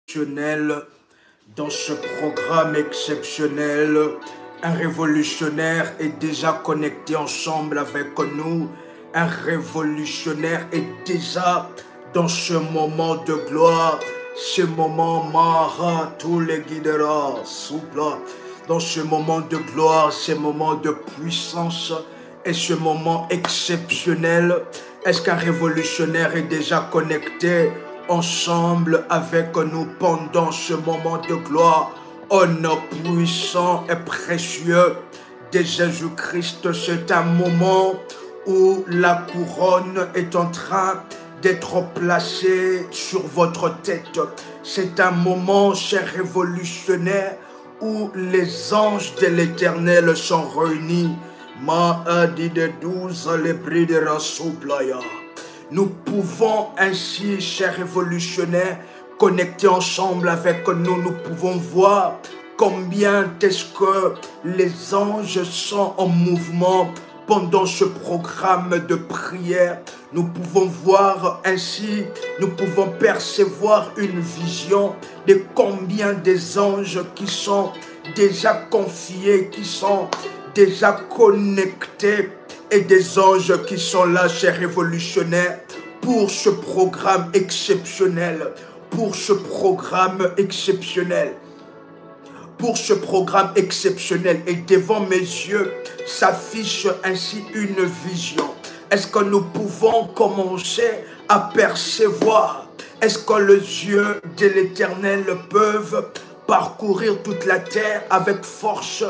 exceptionnel. Dans ce programme exceptionnel, un révolutionnaire est déjà connecté ensemble avec nous. Un révolutionnaire est déjà dans ce moment de gloire. Ce moment Mara, tous les guidera, souple. Dans ce moment de gloire, ce moment de puissance et ce moment exceptionnel. Est-ce qu'un révolutionnaire est déjà connecté ensemble avec nous pendant ce moment de gloire? Oh, nom puissant et précieux de Jésus-Christ, c'est un moment où la couronne est en train d'être placée sur votre tête. C'est un moment, cher révolutionnaire, où les anges de l'Éternel sont réunis. Maadi de 12, les bris de Rasouplaya. Nous pouvons ainsi, chers révolutionnaires, connectés ensemble avec nous, nous pouvons voir combien est-ce que les anges sont en mouvement pendant ce programme de prière. Nous pouvons voir ainsi, nous pouvons percevoir une vision de combien des anges qui sont déjà confiés, qui sont déjà connectés, et des anges qui sont là, chers révolutionnaires, pour ce programme exceptionnel, pour ce programme exceptionnel, pour ce programme exceptionnel. Et devant mes yeux s'affiche ainsi une vision. Est-ce que nous pouvons commencer à percevoir? Est-ce que les yeux de l'Éternel peuvent parcourir toute la terre avec force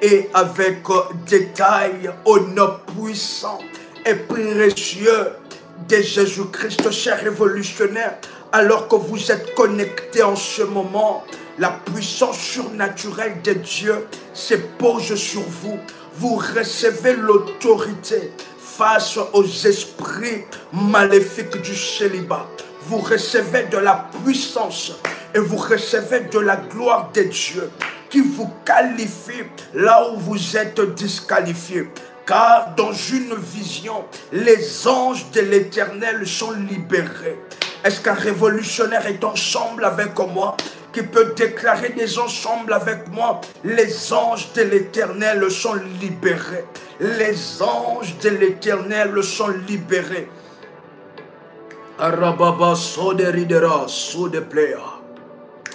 et avec détail au nom puissant et précieux de Jésus-Christ, cher révolutionnaire? Alors que vous êtes connectés en ce moment, la puissance surnaturelle de Dieu se pose sur vous. Vous recevez l'autorité face aux esprits maléfiques du célibat. Vous recevez de la puissance et vous recevez de la gloire de Dieu qui vous qualifie là où vous êtes disqualifié. Car dans une vision, les anges de l'Éternel sont libérés. Est-ce qu'un révolutionnaire est ensemble avec moi, qui peut déclarer des ensemble avec moi? Les anges de l'Éternel sont libérés. Les anges de l'Éternel sont libérés. Arababa soderidera sodeplea.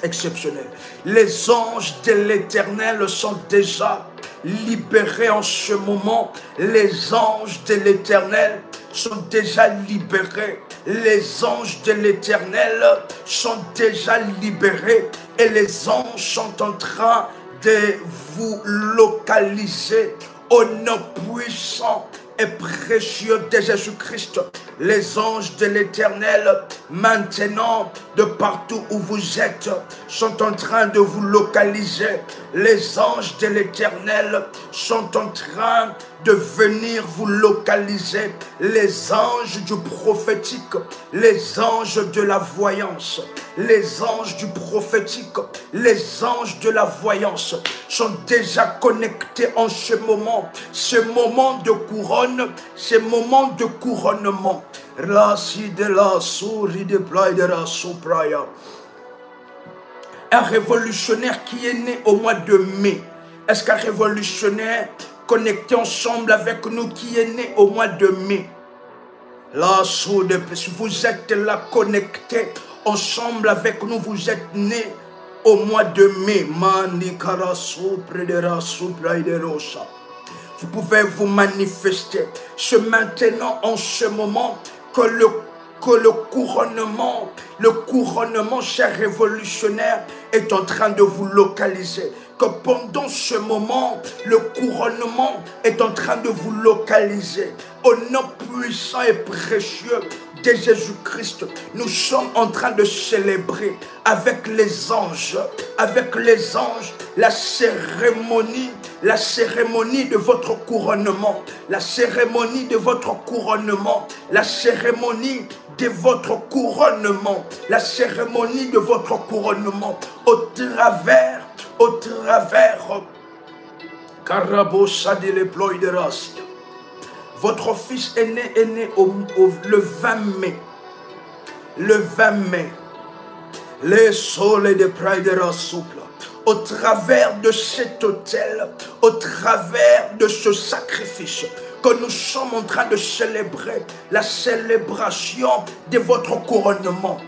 Exceptionnel. Les anges de l'Éternel sont déjà libérés en ce moment. Les anges de l'Éternel sont déjà libérés. Les anges de l'Éternel sont déjà libérés. Et les anges sont en train de vous localiser au nom puissant et précieux de Jésus-Christ. Les anges de l'Éternel, maintenant, de partout où vous êtes, sont en train de vous localiser. Les anges de l'Éternel sont en train de venir vous localiser. Les anges du prophétique, les anges de la voyance, les anges du prophétique, les anges de la voyance sont déjà connectés en ce moment de couronne, ce moment de couronnement. Un révolutionnaire qui est né au mois de mai. Est-ce qu'un révolutionnaire connecté ensemble avec nous qui est né au mois de mai? Là, si vous êtes là connecté ensemble avec nous, vous êtes né au mois de mai. Vous pouvez vous manifester. C'est maintenant en ce moment que le couronnement, cher révolutionnaire, est en train de vous localiser. Que pendant ce moment, le couronnement est en train de vous localiser. Au nom puissant et précieux de Jésus-Christ, nous sommes en train de célébrer avec les anges, la cérémonie de votre couronnement, la cérémonie de votre couronnement, la cérémonie de votre couronnement, la cérémonie de votre couronnement, au travers, Karabosa de l'éploïderas. Votre fils est né le 20 mai. Le 20 mai. Les soleils de Praidera souple. Au travers de cet autel, au travers de ce sacrifice que nous sommes en train de célébrer, la célébration de votre couronnement,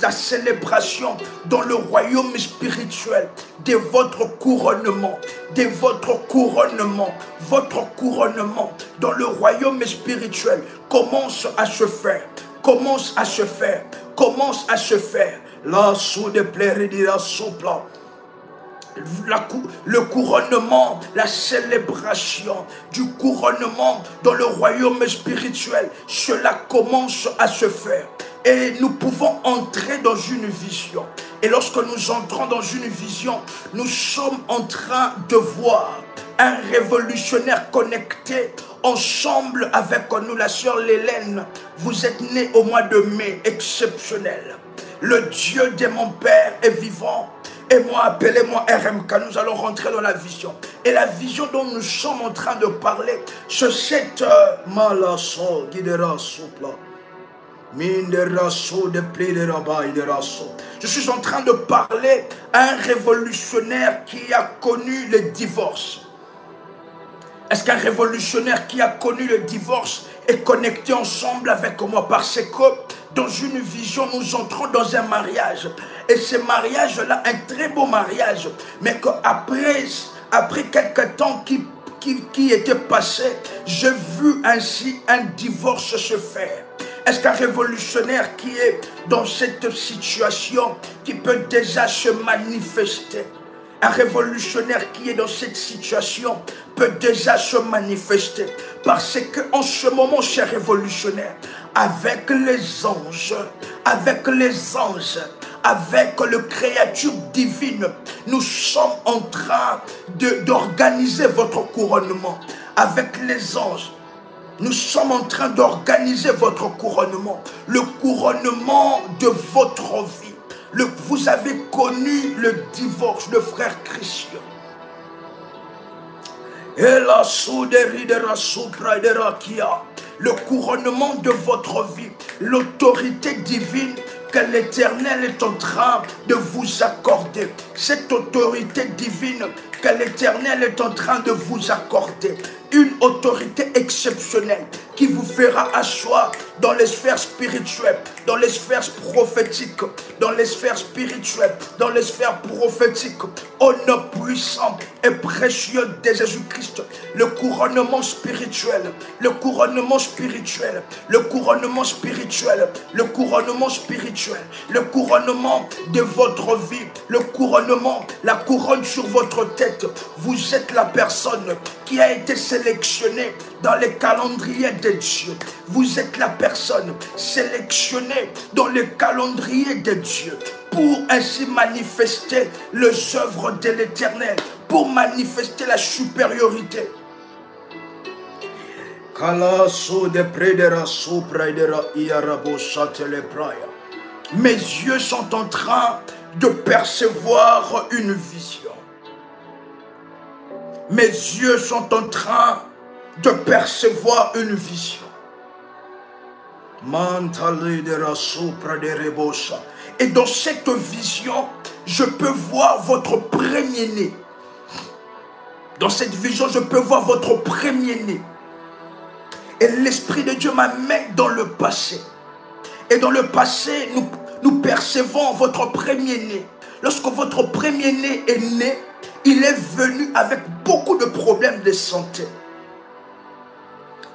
la célébration dans le royaume spirituel de votre couronnement, votre couronnement dans le royaume spirituel commence à se faire, commence à se faire, commence à se faire. La sous de plairidira souple. Le couronnement, la célébration du couronnement dans le royaume spirituel, cela commence à se faire. Et nous pouvons entrer dans une vision. Et lorsque nous entrons dans une vision, nous sommes en train de voir un révolutionnaire connecté ensemble avec nous, la sœur Lélène. Vous êtes née au mois de mai, exceptionnel. Le Dieu de mon Père est vivant. Et moi, appelez-moi RMK, nous allons rentrer dans la vision. Et la vision dont nous sommes en train de parler, c'est cette malasso, guidera soupla. Je suis en train de parler à un révolutionnaire qui a connu le divorce. Est-ce qu'un révolutionnaire qui a connu le divorce est connecté ensemble avec moi? Parce que dans une vision, nous entrons dans un mariage. Et ce mariage-là, un très beau mariage. Mais qu'après quelques temps qui était passé, j'ai vu ainsi un divorce se faire. Est-ce qu'un révolutionnaire qui est dans cette situation, qui peut déjà se manifester? Un révolutionnaire qui est dans cette situation peut déjà se manifester. Parce qu'en ce moment, cher révolutionnaire, avec les anges, avec le créature divine, nous sommes en train d'organiser votre couronnement. Avec les anges, nous sommes en train d'organiser votre couronnement. Le couronnement de votre vie. Vous avez connu le divorce, le frère Christian. Et la soudéridera soupradera kia. Le couronnement de votre vie, l'autorité divine que l'Éternel est en train de vous accorder. Cette autorité divine que l'Éternel est en train de vous accorder. Une autorité exceptionnelle qui vous fera asseoir dans les sphères spirituelles, dans les sphères prophétiques, dans les sphères spirituelles, dans les sphères prophétiques. Au nom puissant et précieux de Jésus-Christ, le couronnement spirituel, le couronnement spirituel, le couronnement spirituel, le couronnement spirituel, le couronnement de votre vie, le couronnement, la couronne sur votre tête. Vous êtes la personne qui a été sélectionnée dans les calendriers de Dieu. Vous êtes la personne sélectionnée dans le calendrier de Dieu pour ainsi manifester les œuvres de l'Éternel, pour manifester la supériorité. Mes yeux sont en train de percevoir une vision. Mes yeux sont en train de percevoir une vision. Et dans cette vision, je peux voir votre premier-né. Dans cette vision, je peux voir votre premier-né. Et l'Esprit de Dieu m'amène dans le passé. Et dans le passé, nous percevons votre premier-né. Lorsque votre premier-né est né, il est venu avec beaucoup de problèmes de santé.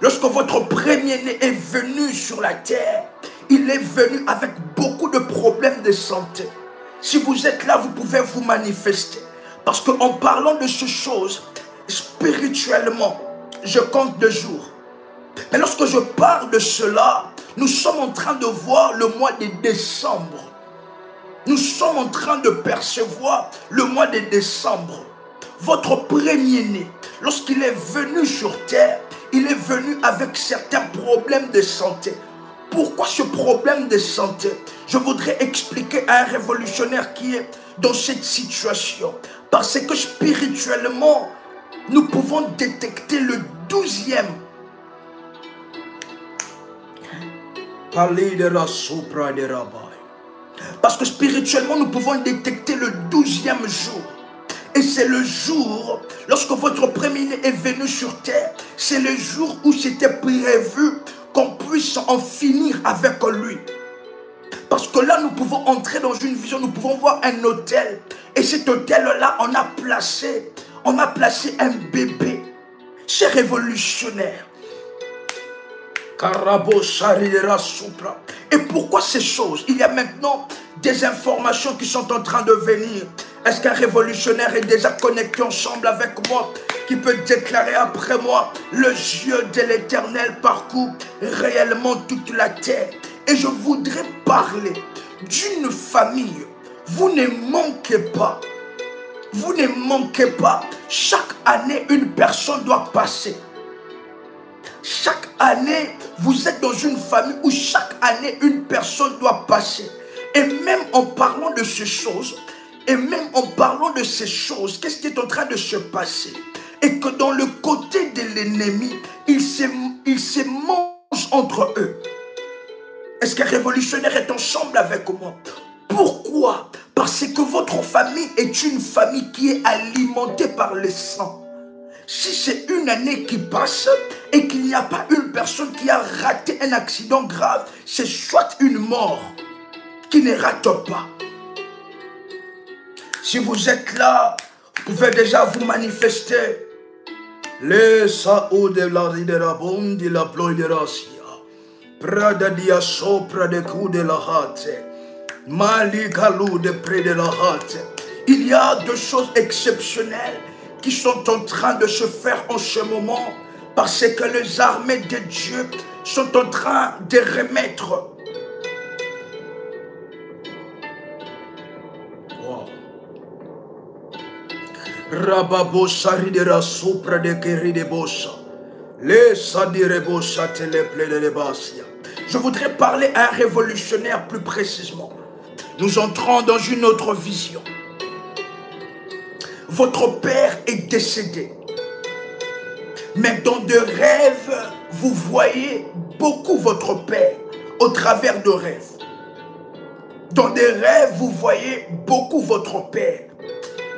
Lorsque votre premier-né est venu sur la terre, il est venu avec beaucoup de problèmes de santé. Si vous êtes là, vous pouvez vous manifester. Parce qu'en parlant de ces choses, spirituellement, je compte 2 jours. Mais lorsque je parle de cela, nous sommes en train de voir le mois de décembre. Nous sommes en train de percevoir le mois de décembre. Votre premier-né, lorsqu'il est venu sur terre, il est venu avec certains problèmes de santé. Pourquoi ce problème de santé? Je voudrais expliquer à un révolutionnaire qui est dans cette situation. Parce que spirituellement, nous pouvons détecter le 12e. Parce que spirituellement, nous pouvons détecter le 12e jour. Et c'est le jour, lorsque votre premier-né est venu sur terre, c'est le jour où c'était prévu qu'on puisse en finir avec lui. Parce que là, nous pouvons entrer dans une vision, nous pouvons voir un autel. Et cet autel-là, on a placé un bébé. C'est révolutionnaire. Et pourquoi ces choses? Il y a maintenant des informations qui sont en train de venir. Est-ce qu'un révolutionnaire est déjà connecté ensemble avec moi, qui peut déclarer après moi: le yeux de l'Éternel parcourt réellement toute la terre? Et je voudrais parler d'une famille. Vous ne manquez pas. Vous ne manquez pas. Chaque année, une personne doit passer. Chaque année, vous êtes dans une famille où chaque année, une personne doit passer. Et même en parlant de ces choses, qu'est-ce qui est en train de se passer? Et que dans le côté de l'ennemi, ils se mangent entre eux. Est-ce qu'un révolutionnaire est ensemble avec moi? Pourquoi? Parce que votre famille est une famille qui est alimentée par le sang. Si c'est une année qui passe et qu'il n'y a pas une personne qui a raté un accident grave, c'est soit une mort qui ne rate pas. Si vous êtes là, vous pouvez déjà vous manifester. Le sao de la riderabon de la ploie de racia. Prada dia sopra de cou de la hâte. Maligalou de près de la hâte. Il y a deux choses exceptionnelles qui sont en train de se faire en ce moment, parce que les armées de Dieu sont en train de remettre. Rababosa ridera sopra de keri de bossa. Les sadirebosa teleple de lebasia. Je voudrais parler à un révolutionnaire plus précisément. Nous entrons dans une autre vision. Votre père est décédé. Mais dans des rêves, vous voyez beaucoup votre père au travers de rêves. Dans des rêves, vous voyez beaucoup votre père.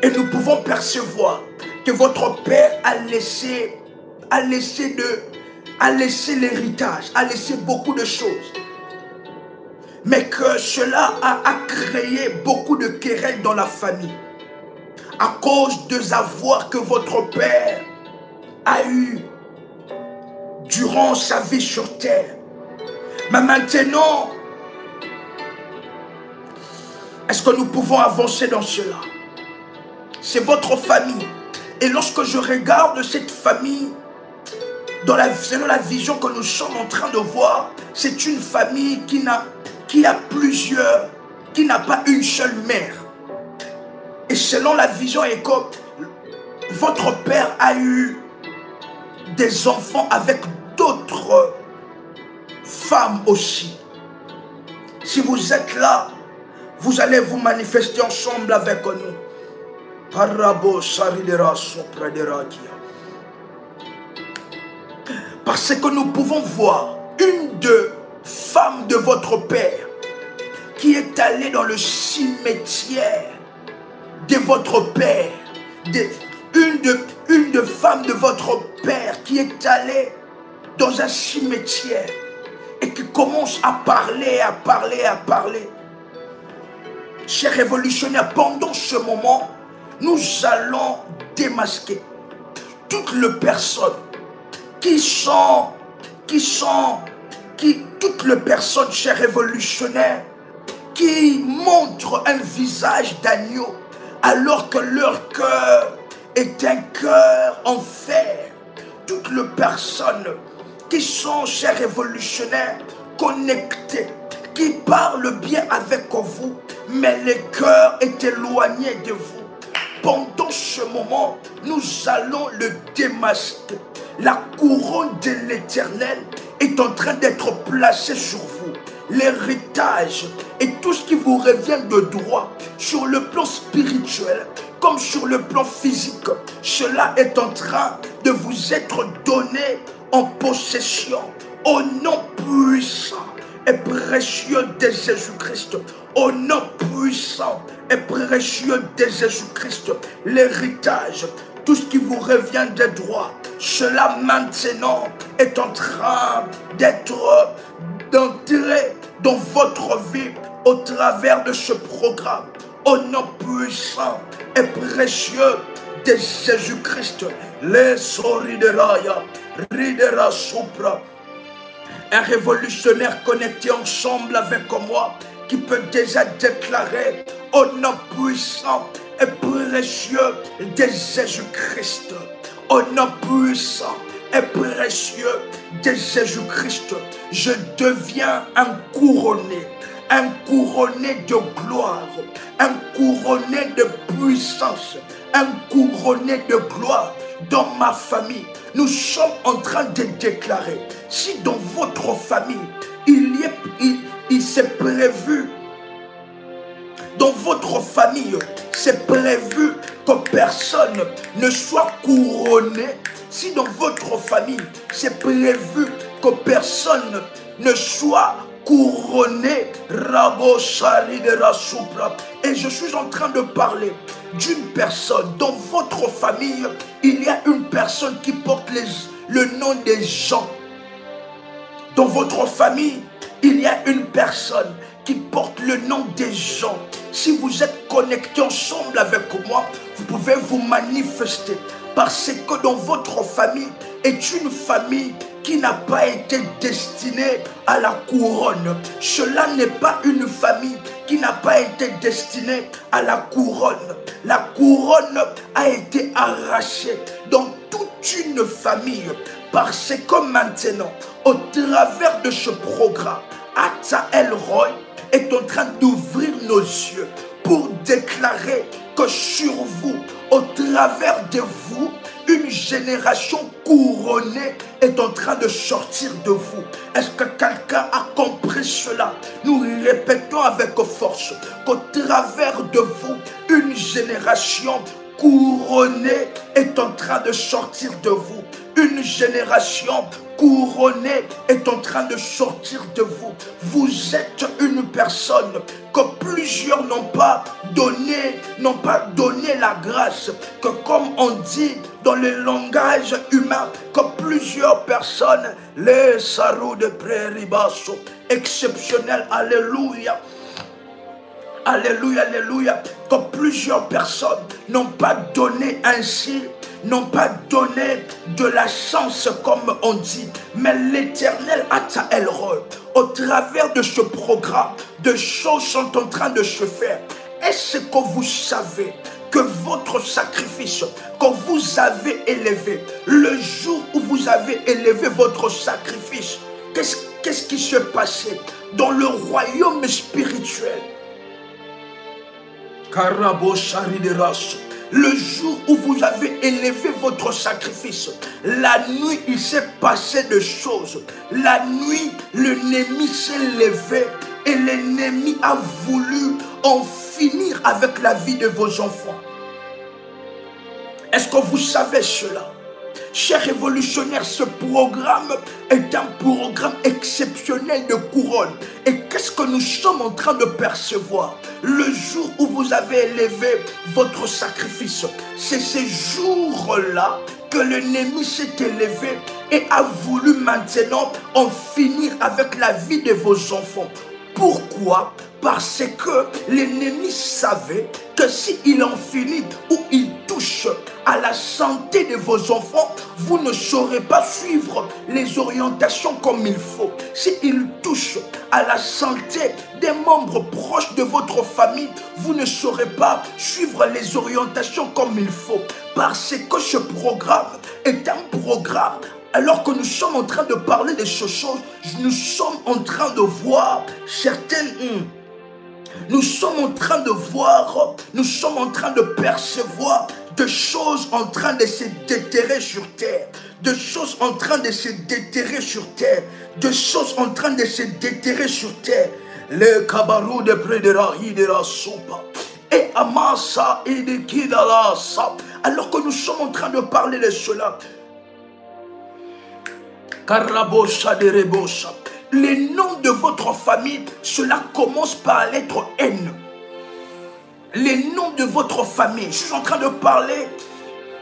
Et nous pouvons percevoir que votre père a laissé l'héritage, a laissé beaucoup de choses. Mais que cela a créé beaucoup de querelles dans la famille. À cause des avoirs que votre père a eu durant sa vie sur terre. Mais maintenant, est-ce que nous pouvons avancer dans cela? C'est votre famille. Et lorsque je regarde cette famille, selon la vision que nous sommes en train de voir, c'est une famille qui n'a pas une seule mère. Et selon la vision éco, votre père a eu des enfants avec d'autres femmes aussi. Si vous êtes là, vous allez vous manifester ensemble avec nous. Parce que nous pouvons voir une des femmes de votre père qui est allée dans le cimetière de votre père, une de femmes de votre père qui est allée dans un cimetière et qui commence à parler. Chers révolutionnaires, pendant ce moment, nous allons démasquer toutes les personnes toutes les personnes, chers révolutionnaires, qui montrent un visage d'agneau alors que leur cœur est un cœur en fer. Toutes les personnes qui sont, chers révolutionnaires, connectées, qui parlent bien avec vous, mais le cœur est éloigné de vous. Pendant ce moment, nous allons le démasquer. La couronne de l'Éternel est en train d'être placée sur vous. L'héritage et tout ce qui vous revient de droit sur le plan spirituel comme sur le plan physique, cela est en train de vous être donné en possession au nom puissant et précieux de Jésus-Christ. au nom puissant et précieux de Jésus-Christ, l'héritage, tout ce qui vous revient des droits, cela maintenant est en train d'entrer dans votre vie au travers de ce programme, au nom puissant et précieux de Jésus-Christ. Les Sorideraya, Ridera Supra, un révolutionnaire connecté ensemble avec moi qui peut déjà déclarer au nom puissant et précieux de Jésus-Christ, au nom puissant et précieux de Jésus-Christ, je deviens un couronné de gloire, un couronné de puissance, un couronné de gloire dans ma famille. Nous sommes en train de déclarer, si dans votre famille, il s'est prévu, dans votre famille, c'est prévu que personne ne soit couronné. Si dans votre famille, c'est prévu que personne ne soit couronné, Rabo Shari de Rasupra. Et je suis en train de parler d'une personne. Dans votre famille, il y a une personne qui porte le nom des gens. Dans votre famille, il y a une personne qui porte le nom des gens. Si vous êtes connectés ensemble avec moi, vous pouvez vous manifester. Parce que dans votre famille est une famille qui n'a pas été destinée à la couronne. Cela n'est pas une famille qui n'a pas été destinée à la couronne. La couronne a été arrachée dans toute une famille. Parce que maintenant, au travers de ce programme, Ata Elroy est en train d'ouvrir nos yeux pour déclarer que sur vous, au travers de vous, une génération couronnée est en train de sortir de vous. Est-ce que quelqu'un a compris cela? Nous répétons avec force qu'au travers de vous, une génération couronnée est en train de sortir de vous. Une génération couronnée est en train de sortir de vous. Vous êtes une personne que plusieurs n'ont pas donné la grâce. Que comme on dit dans le langage humain, que plusieurs personnes, les sarous de préribasso, exceptionnels, alléluia. Alléluia, alléluia, que plusieurs personnes n'ont pas donné ainsi, n'ont pas donné de la chance comme on dit, mais l'Éternel Ata Elroy, au travers de ce programme, de choses sont en train de se faire. Est-ce que vous savez que votre sacrifice, que vous avez élevé, le jour où vous avez élevé votre sacrifice, qu'est-ce qui s'est passé dans le royaume spirituel? Le jour où vous avez élevé votre sacrifice, la nuit il s'est passé des choses. La nuit l'ennemi s'est levé et l'ennemi a voulu en finir avec la vie de vos enfants. Est-ce que vous savez cela? Chers révolutionnaires, ce programme est un programme exceptionnel de couronne. Et qu'est-ce que nous sommes en train de percevoir? Le jour où vous avez élevé votre sacrifice, c'est ce jour-là que l'ennemi s'est élevé et a voulu maintenant en finir avec la vie de vos enfants. Pourquoi? Parce que l'ennemi savait que s'il en finit ou il touche à la santé de vos enfants, vous ne saurez pas suivre les orientations comme il faut. S'il touche à la santé des membres proches de votre famille, vous ne saurez pas suivre les orientations comme il faut. Parce que ce programme est un programme. Alors que nous sommes en train de parler de ces choses, nous sommes en train de voir certaines... Nous sommes en train de voir, nous sommes en train de percevoir de choses en train de se déterrer sur terre. De choses en train de se déterrer sur terre. De choses en train de se déterrer sur terre. Le kabarou de près de Rahi de la soupa. Et Amasa et de Kidala Sap. Alors que nous sommes en train de parler de cela. Karabosa de Rebosa. Les noms de de votre famille, cela commence par la lettre N. Les noms de votre famille, je suis en train de parler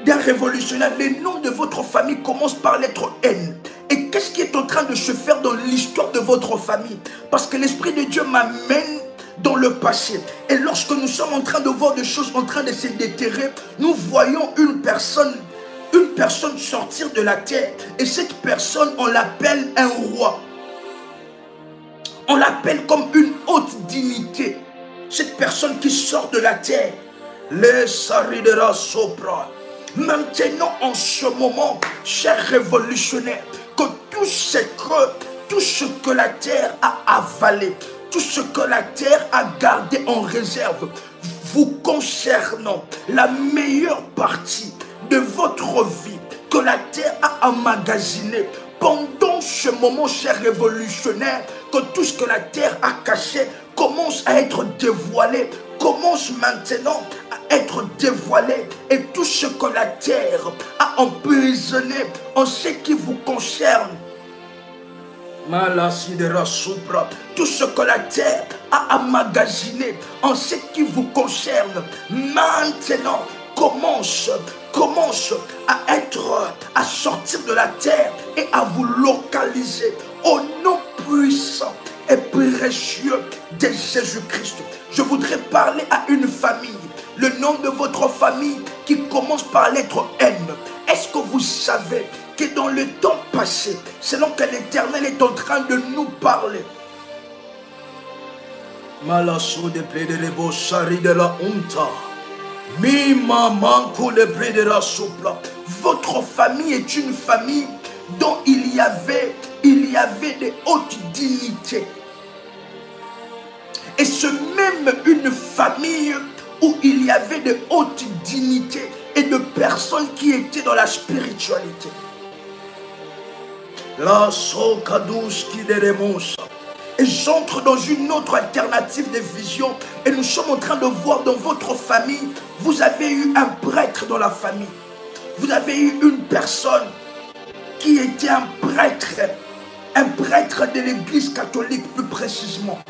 d'un révolutionnaire. Les noms de votre famille commencent par la lettre N. Et qu'est-ce qui est en train de se faire dans l'histoire de votre famille? Parce que l'Esprit de Dieu m'amène dans le passé. Et lorsque nous sommes en train de voir des choses en train de se déterrer, nous voyons une personne sortir de la terre. Et cette personne, on l'appelle un roi. On l'appelle comme une haute dignité. Cette personne qui sort de la terre. Les saridera sopra. Maintenant, en ce moment, chers révolutionnaires, que tout ce que la terre a avalé, tout ce que la terre a gardé en réserve, vous concernant, la meilleure partie de votre vie que la terre a emmagasiné pendant ce moment, chers révolutionnaires, que tout ce que la terre a caché commence à être dévoilé, commence maintenant à être dévoilé, et tout ce que la terre a emprisonné en ce qui vous concerne, tout ce que la terre a emmagasiné en ce qui vous concerne, maintenant commence à sortir de la terre et à vous localiser au nom puissant et précieux de Jésus-Christ. Je voudrais parler à une famille, le nom de votre famille qui commence par la lettre N. Est-ce que vous savez que dans le temps passé, selon que l'Éternel est en train de nous parler, Malasso de Pedrebo Sari de la Honta, Mi maman le de la sopla. Votre famille est une famille dont il y avait de hautes dignités. Et c'est même une famille où il y avait de hautes dignités et de personnes qui étaient dans la spiritualité. La sokadous qui dérémonce. Et j'entre dans une autre alternative de vision. Et nous sommes en train de voir dans votre famille, vous avez eu un prêtre dans la famille. Vous avez eu une personne qui était un prêtre de l'église catholique plus précisément.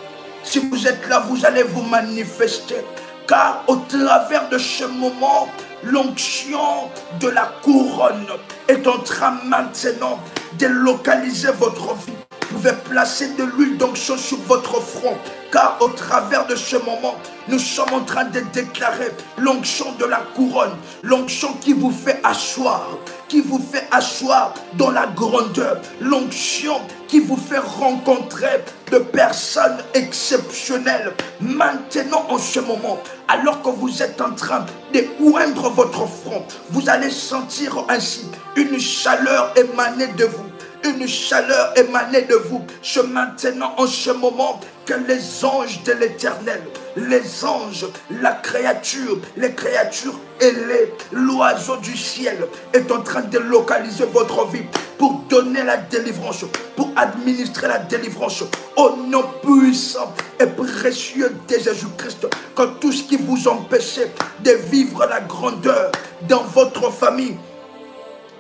Si vous êtes là, vous allez vous manifester. Car au travers de ce moment, l'onction de la couronne est en train maintenant de localiser votre vie. Vous pouvez placer de l'huile d'onction sur votre front. Car au travers de ce moment, nous sommes en train de déclarer l'onction de la couronne. L'onction qui vous fait asseoir. Qui vous fait asseoir dans la grandeur. L'onction qui vous fait rencontrer de personnes exceptionnelles. Maintenant, en ce moment, alors que vous êtes en train de oindre votre front, vous allez sentir ainsi une chaleur émanée de vous. Une chaleur émanée de vous. C'est maintenant, en ce moment, que les anges de l'Éternel, les anges, la créature, les créatures ailées, l'oiseau du ciel est en train de localiser votre vie pour donner la délivrance, pour administrer la délivrance au nom puissant et précieux de Jésus-Christ. Que tout ce qui vous empêchait de vivre la grandeur dans votre famille,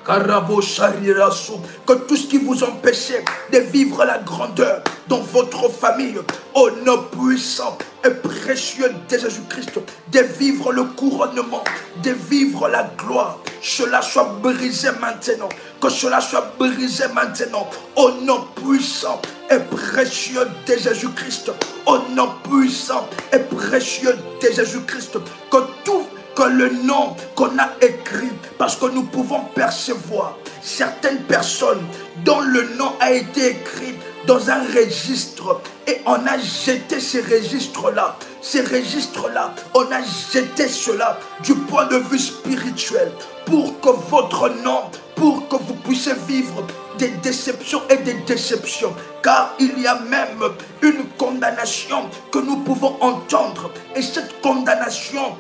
que tout ce qui vous empêchait de vivre la grandeur dans votre famille, au nom puissant et précieux de Jésus-Christ, de vivre le couronnement, de vivre la gloire, cela soit brisé maintenant, que cela soit brisé maintenant, au nom puissant et précieux de Jésus-Christ, au nom puissant et précieux de Jésus-Christ, que le nom qu'on a écrit, parce que nous pouvons percevoir certaines personnes dont le nom a été écrit dans un registre et on a jeté ces registres-là. Ces registres-là, on a jeté cela du point de vue spirituel pour que votre nom, pour que vous puissiez vivre des déceptions et des déceptions. Car il y a même une condamnation que nous pouvons entendre. Et cette condamnation,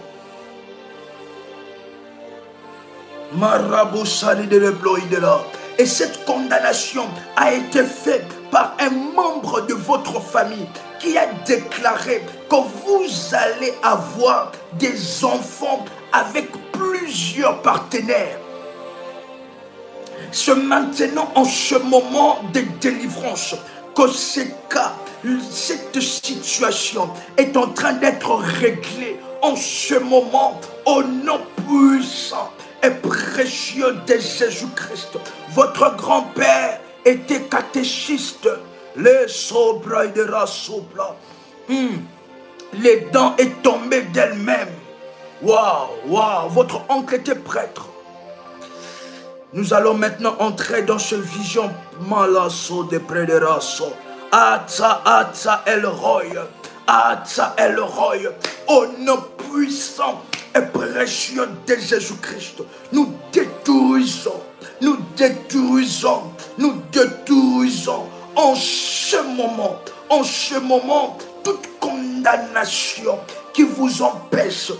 et cette condamnation a été faite par un membre de votre famille qui a déclaré que vous allez avoir des enfants avec plusieurs partenaires. C'est maintenant, en ce moment de délivrance, que ces cas cette situation est en train d'être réglée en ce moment au nom puissant et précieux de Jésus-Christ. Votre grand-père était catéchiste. Les sobres et de la soupla. Les dents est tombées d'elle-même. Waouh, waouh, votre oncle était prêtre. Nous allons maintenant entrer dans ce vision malasso de près de rasso. Atza El Roy. Atza El Roy. Au nom puissant et précieux de Jésus-Christ. Nous détruisons en ce moment, toute condamnation qui vous empêche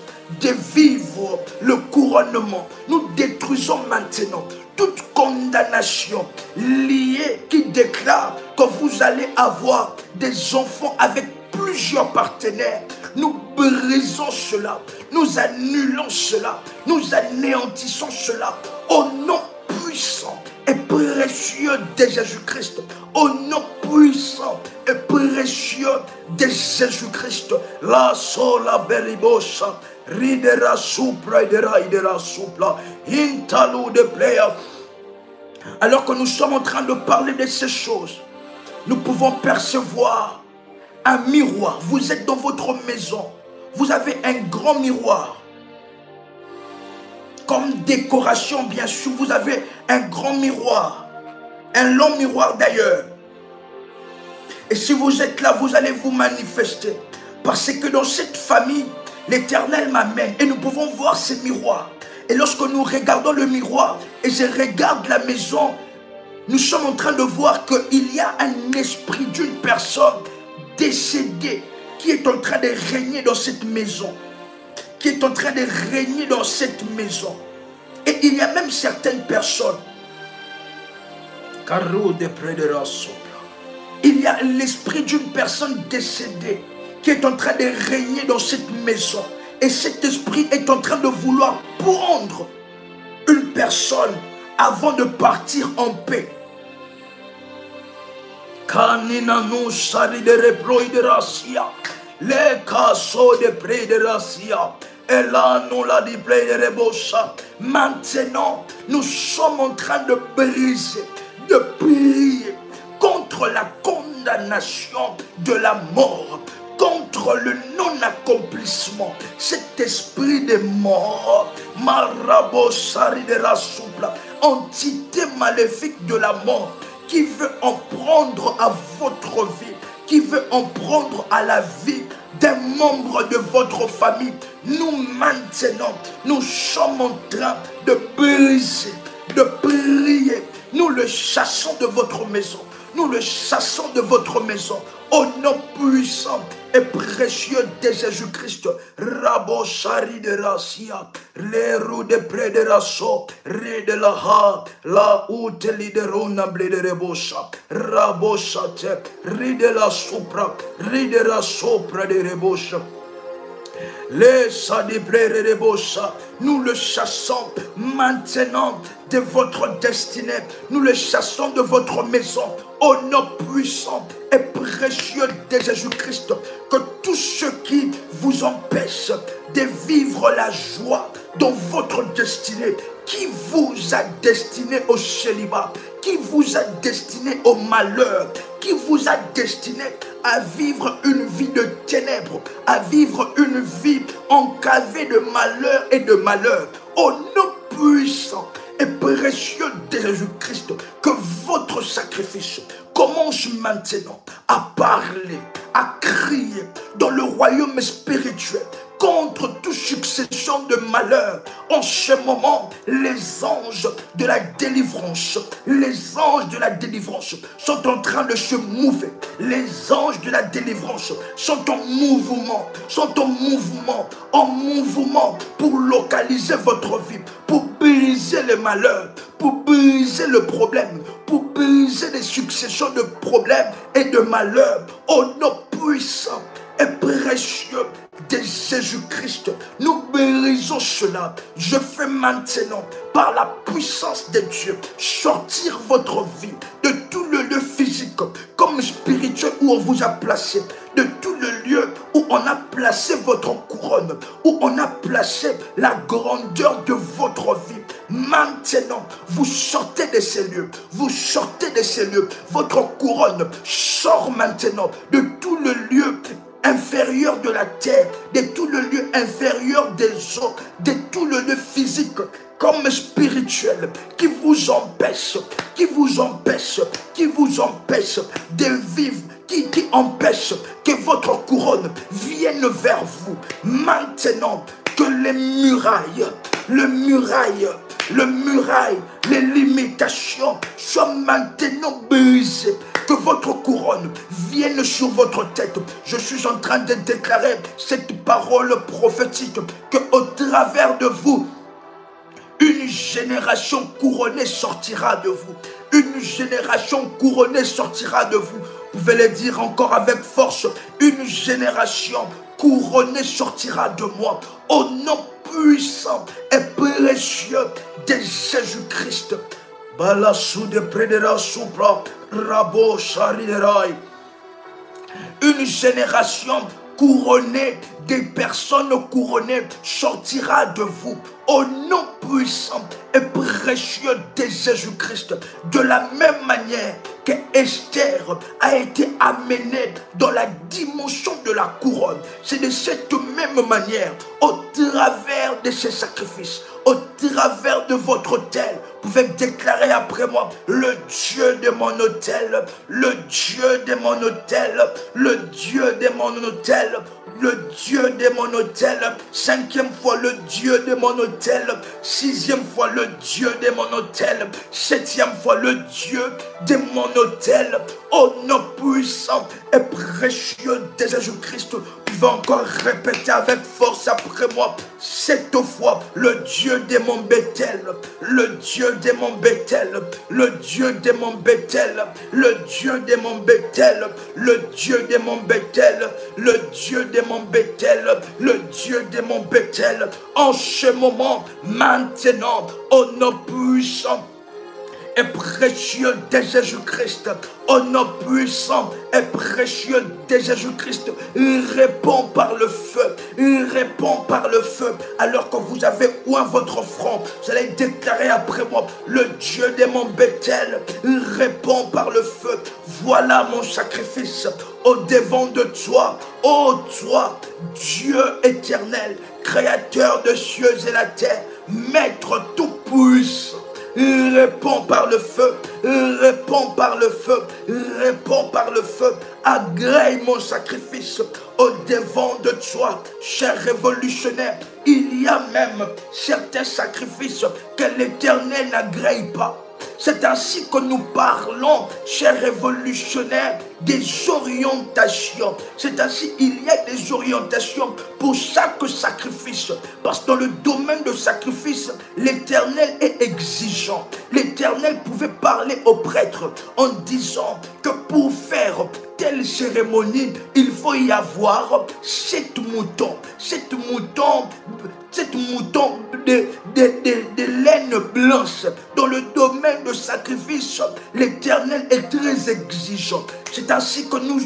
de vivre le couronnement. Nous détruisons maintenant toute condamnation liée qui déclare que vous allez avoir des enfants avec plusieurs partenaires. Nous brisons cela, nous annulons cela, nous anéantissons cela au nom puissant et précieux de Jésus-Christ. Au nom puissant et précieux de Jésus-Christ. La sola beribosa, ridera supra idera supla, intalu de player. Alors que nous sommes en train de parler de ces choses, nous pouvons percevoir un miroir. Vous êtes dans votre maison, vous avez un grand miroir. Comme décoration, bien sûr, vous avez un grand miroir. Un long miroir d'ailleurs. Et si vous êtes là, vous allez vous manifester. Parce que dans cette famille, l'Éternel m'amène. Et nous pouvons voir ces miroirs. Et lorsque nous regardons le miroir, et je regarde la maison, nous sommes en train de voir qu'il y a un esprit d'une personne décédée qui est en train de régner dans cette maison. Qui est en train de régner dans cette maison. Et il y a même certaines personnes. Il y a l'esprit d'une personne décédée qui est en train de régner dans cette maison. Et cet esprit est en train de vouloir prendre une personne avant de partir en paix. Kanina no sari de reproy de racia. Les cassos de près de racia. Et là, nous l'a dit, de rebosa. Maintenant, nous sommes en train de briser, de prier contre la condamnation de la mort, contre le non-accomplissement. Cet esprit de mort, marabosari de la soupla, entité maléfique de la mort, qui veut en prendre à votre vie, qui veut en prendre à la vie d'un membre de votre famille. Nous maintenant, nous sommes en train de briser, de prier. Nous le chassons de votre maison. Nous le chassons de votre maison. Au nom puissant et précieux de Jésus-Christ. Rabo Shari de Racia. Les roues de près de Rasso. Ré de la Ha. La Outeli de Ronable de Rebosha. Rabo Shate. Ré de la Supra. Ré de la Sopra de Rebosha. Les Sadibrerebosa, nous le chassons maintenant de votre destinée. Nous le chassons de votre maison. Au nom puissant et précieux de Jésus-Christ, que tout ce qui vous empêche de vivre la joie dans votre destinée, qui vous a destiné au célibat, qui vous a destiné au malheur, qui vous a destiné à vivre une vie de ténèbres, à vivre une vie encavée de malheur et de malheur. Au nom puissant et précieux de Jésus-Christ, que votre sacrifice commence maintenant à parler, à crier dans le royaume spirituel contre toute succession de malheurs. En ce moment, les anges de la délivrance, les anges de la délivrance sont en train de se mouver. Les anges de la délivrance sont en mouvement, en mouvement pour localiser votre vie, pour briser les malheurs, pour briser le problème, pour briser les successions de problèmes et de malheurs. Au nom puissant et précieux de Jésus-Christ, nous brisons cela. Je fais maintenant, par la puissance de Dieu, sortir votre vie de tout le lieu physique, comme comme spirituel où on vous a placé, de tout le lieu où on a placé votre couronne, où on a placé la grandeur de votre vie. Maintenant, vous sortez de ces lieux, vous sortez de ces lieux. Votre couronne sort maintenant de tout le lieu inférieur de la terre, de tout le lieu inférieur des eaux, de tout le lieu physique comme spirituel qui vous empêche de vivre, qui empêche que votre couronne vienne vers vous. Maintenant, que les murailles, les limitations soient maintenant brisées. Que votre couronne vienne sur votre tête. Je suis en train de déclarer cette parole prophétique que au travers de vous, une génération couronnée sortira de vous. Une génération couronnée sortira de vous. Vous pouvez le dire encore avec force. Une génération couronnée sortira de moi. Au nom puissant et précieux de Jésus-Christ. Une génération couronnée, des personnes couronnées sortira de vous au nom puissant et précieux de Jésus-Christ. De la même manière que Esther a été amenée dans la dimension de la couronne, c'est de cette même manière, au travers de ces sacrifices, au travers de votre autel, vous pouvez déclarer après moi: le Dieu de mon autel, le Dieu de mon autel, le Dieu de mon autel, le Dieu de mon autel. Cinquième fois, le Dieu de mon autel. Sixième fois, le Dieu de mon autel. Septième fois, le Dieu de mon autel. Au nom puissant et précieux de Jésus-Christ, vous pouvez encore répéter avec force après moi. Cette fois, le Dieu de mon Bethel, le Dieu de mon Bethel, le Dieu de mon Bethel, le Dieu de mon Bethel, le Dieu de mon Bethel, le Dieu de mon Bethel, le Dieu de mon Bethel. En ce moment, maintenant, au nom puissant et précieux de Jésus-Christ, au nom puissant et précieux de Jésus-Christ, il répond par le feu, il répond par le feu. Alors que vous avez oint votre front, vous allez déclarer après moi: le Dieu de mon Bethel, il répond par le feu. Voilà mon sacrifice au devant de toi, ô toi, Dieu éternel, créateur de cieux et la terre, maître tout puissant. Il répond par le feu, il répond par le feu, il répond par le feu. Agrée mon sacrifice au devant de toi, cher révolutionnaire. Il y a même certains sacrifices que l'Éternel n'agrée pas. C'est ainsi que nous parlons, chers révolutionnaires, des orientations. C'est ainsi il y a des orientations pour chaque sacrifice. Parce que dans le domaine de sacrifice, l'Éternel est exigeant. L'Éternel pouvait parler aux prêtres en disant que pour faire telle cérémonie, il faut y avoir 7 moutons. 7 moutons de laine blanche. Dans le domaine de sacrifice, l'Éternel est très exigeant. C'est ainsi que nous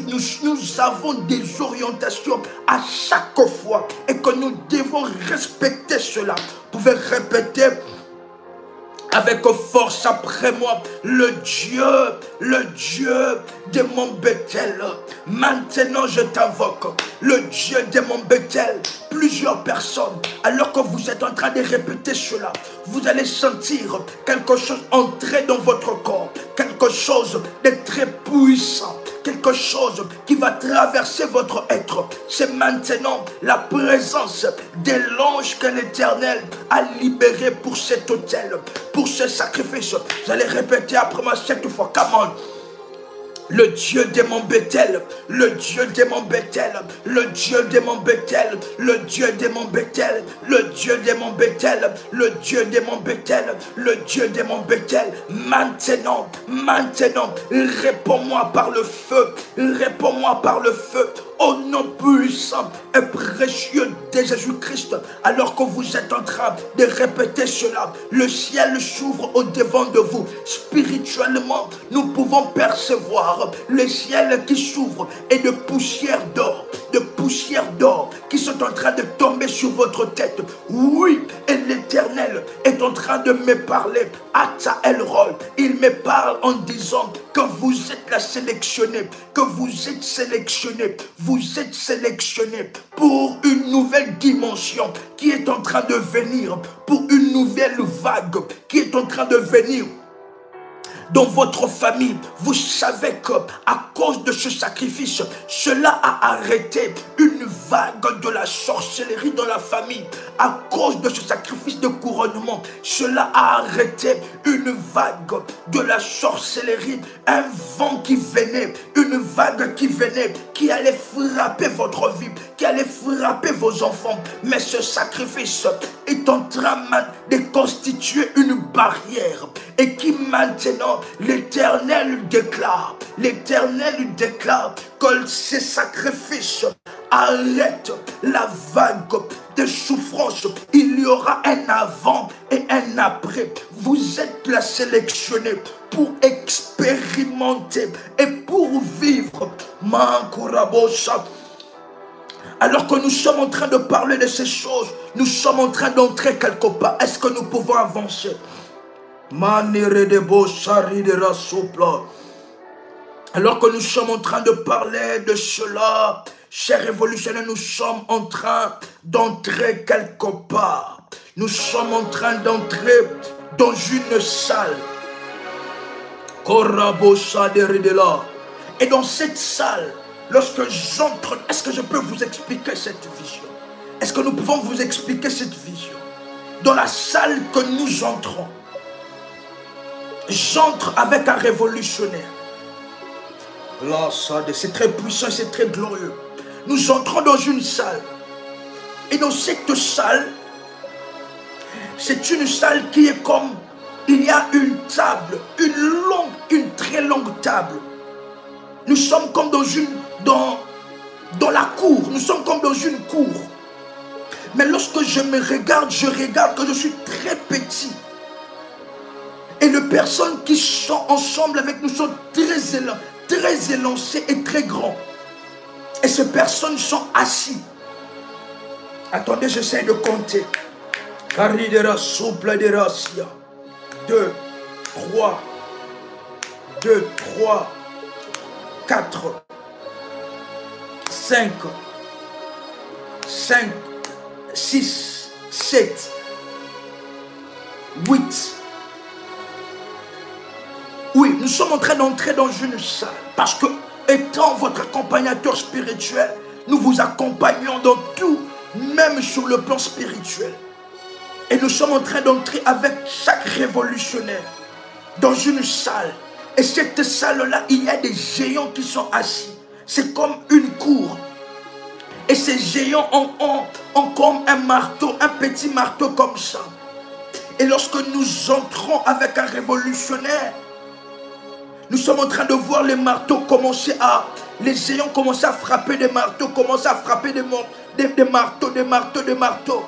avons des orientations à chaque fois et que nous devons respecter cela. Vous pouvez répéter avec force après moi: le Dieu de mon Bethel. Maintenant je t'invoque, le Dieu de mon Bethel. Plusieurs personnes, alors que vous êtes en train de répéter cela, vous allez sentir quelque chose entrer dans votre corps, quelque chose de très puissant, quelque chose qui va traverser votre être. C'est maintenant la présence de l'ange que l'Éternel a libéré pour cet autel, pour ce sacrifice. Vous allez répéter après moi 7 fois. Come on. Le Dieu de mon Bethel, le Dieu de mon Bethel, le Dieu de mon Bethel, le Dieu de mon Bethel, le Dieu de mon Bethel, le Dieu de mon Bethel, le Dieu de mon Bethel. Maintenant, réponds-moi par le feu, réponds-moi par le feu, Au nom puissant et précieux de Jésus-Christ, alors que vous êtes en train de répéter cela, le ciel s'ouvre au-devant de vous. Spirituellement, nous pouvons percevoir le ciel qui s'ouvre et de poussière d'or qui sont en train de tomber sur votre tête. Oui, et l'Éternel est en train de me parler. Ata Elroy, il me parle en disant que vous êtes la sélectionnée, que vous êtes sélectionné pour une nouvelle dimension qui est en train de venir, pour une nouvelle vague qui est en train de venir dans votre famille. Vous savez que à cause de ce sacrifice, cela a arrêté une vague de la sorcellerie dans la famille. À cause de ce sacrifice de couronnement, cela a arrêté une vague de la sorcellerie, un vent qui venait, une vague qui venait, qui allait frapper votre vie, qui allait frapper vos enfants. Mais ce sacrifice est en train de constituer une barrière et qui maintenant l'Éternel déclare que ces sacrifices arrêtent la vague de souffrance. Il y aura un avant et un après. Vous êtes la sélectionnée pour expérimenter et pour vivre. Alors que nous sommes en train de parler de ces choses, nous sommes en train d'entrer quelque part. Est-ce que nous pouvons avancer? Alors que nous sommes en train de parler de cela, chers révolutionnaires, nous sommes en train d'entrer quelque part. Nous sommes en train d'entrer dans une salle. Et dans cette salle, lorsque j'entre, est-ce que je peux vous expliquer cette vision? Est-ce que nous pouvons vous expliquer cette vision? Dans la salle que nous entrons, j'entre avec un révolutionnaire. Là, c'est très puissant, c'est très glorieux. Nous entrons dans une salle. Et dans cette salle, c'est une salle qui est comme, il y a une table, une très longue table. Nous sommes comme dans la cour, nous sommes comme dans une cour. Mais lorsque je me regarde, je regarde que je suis très petit. Et les personnes qui sont ensemble avec nous sont très élancées et très grands. Et ces personnes sont assises. Attendez, j'essaie de compter. 2, 3, 4, 5, 6, 7, 8. Oui, nous sommes en train d'entrer dans une salle. Parce que, étant votre accompagnateur spirituel, nous vous accompagnons dans tout, même sur le plan spirituel. Et nous sommes en train d'entrer avec chaque révolutionnaire dans une salle. Et cette salle-là, il y a des géants qui sont assis. C'est comme une cour. Et ces géants ont comme un marteau, un petit marteau comme ça. Et lorsque nous entrons avec un révolutionnaire, nous sommes en train de voir les marteaux commencer à... Les géants commencer à frapper des marteaux, commencer à frapper des marteaux.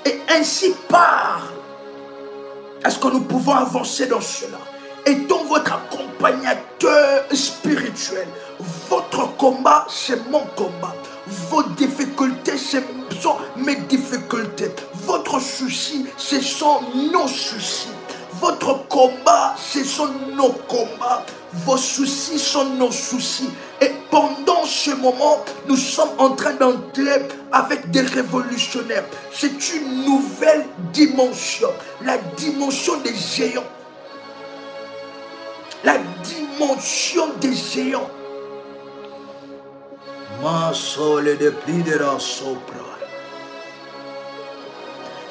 Et ainsi part. Est-ce que nous pouvons avancer dans cela? Étant votre accompagnateur spirituel, votre combat, c'est mon combat. Vos difficultés, ce sont mes difficultés. Votre souci, ce sont nos soucis. Votre combat, ce sont nos combats. Vos soucis sont nos soucis. Et pendant ce moment, nous sommes en train d'entrer avec des révolutionnaires. C'est une nouvelle dimension. La dimension des géants. La dimension des géants.